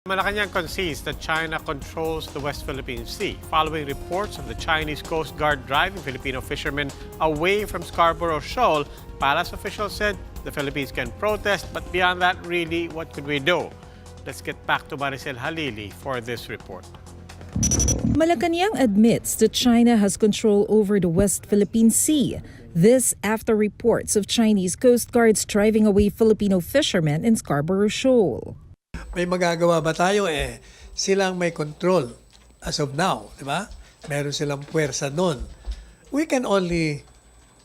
Malacañang concedes that China controls the West Philippine Sea following reports of the Chinese Coast Guard driving Filipino fishermen away from Scarborough Shoal. Palace officials said the Philippines can protest, but beyond that, really, what could we do? Let's get back to Maricel Halili for this report. Malacañang admits that China has control over the West Philippine Sea. This after reports of Chinese Coast Guards driving away Filipino fishermen in Scarborough Shoal. May magagawa ba tayo? Silang may control as of now, di ba? Meron silang puwersa nun. We can only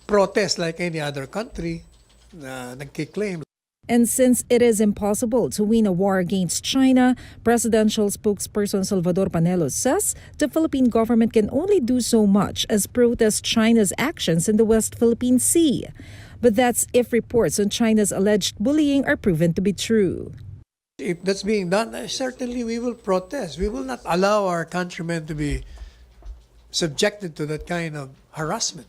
protest like any other country na nagkiklaim. And since it is impossible to win a war against China, presidential spokesperson Salvador Panelo says the Philippine government can only do so much as protest China's actions in the West Philippine Sea. But that's if reports on China's alleged bullying are proven to be true. If that's being done, certainly we will protest. We will not allow our countrymen to be subjected to that kind of harassment.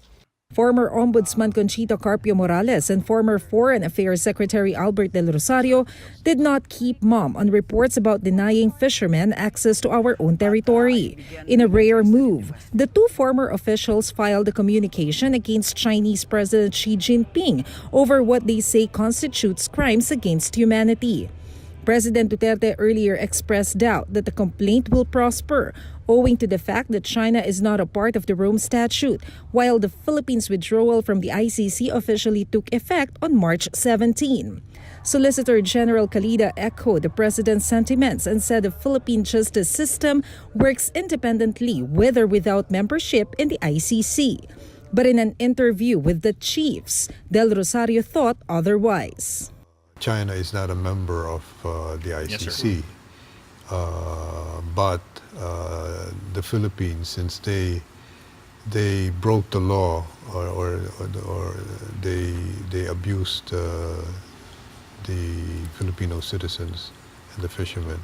Former Ombudsman Conchita Carpio Morales and former Foreign Affairs Secretary Albert Del Rosario did not keep mum on reports about denying fishermen access to our own territory. In a rare move, the two former officials filed a communication against Chinese President Xi Jinping over what they say constitutes crimes against humanity. President Duterte earlier expressed doubt that the complaint will prosper, owing to the fact that China is not a part of the Rome Statute, while the Philippines' withdrawal from the ICC officially took effect on March 17. Solicitor General Calida echoed the president's sentiments and said the Philippine justice system works independently with or without membership in the ICC. But in an interview with the chiefs, Del Rosario thought otherwise. China is not a member of the ICC, but the Philippines, since they broke the law or they abused the Filipino citizens and the fishermen,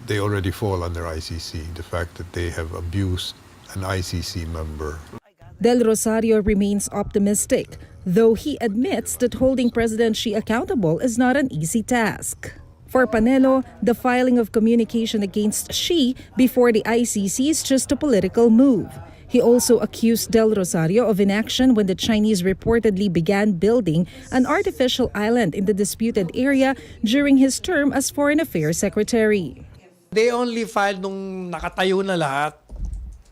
they already fall under ICC, the fact that they have abused an ICC member. Del Rosario remains optimistic, though he admits that holding President Xi accountable is not an easy task. For Panelo, the filing of communication against Xi before the ICC is just a political move. He also accused Del Rosario of inaction when the Chinese reportedly began building an artificial island in the disputed area during his term as Foreign Affairs Secretary. They only filed nung nakatayo na lahat.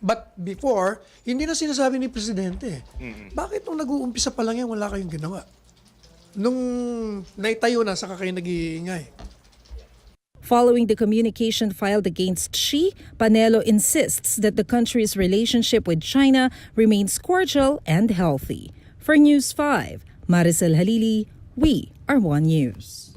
But before, hindi na sinasabi ni Presidente. Bakit nung nag-uumpisa pa lang yan, wala kayong ginawa? Nung naitayo na, saka kayo nag-iingay. Following the communication filed against Xi, Panelo insists that the country's relationship with China remains cordial and healthy. For News 5, Maricel Halili, we are One News.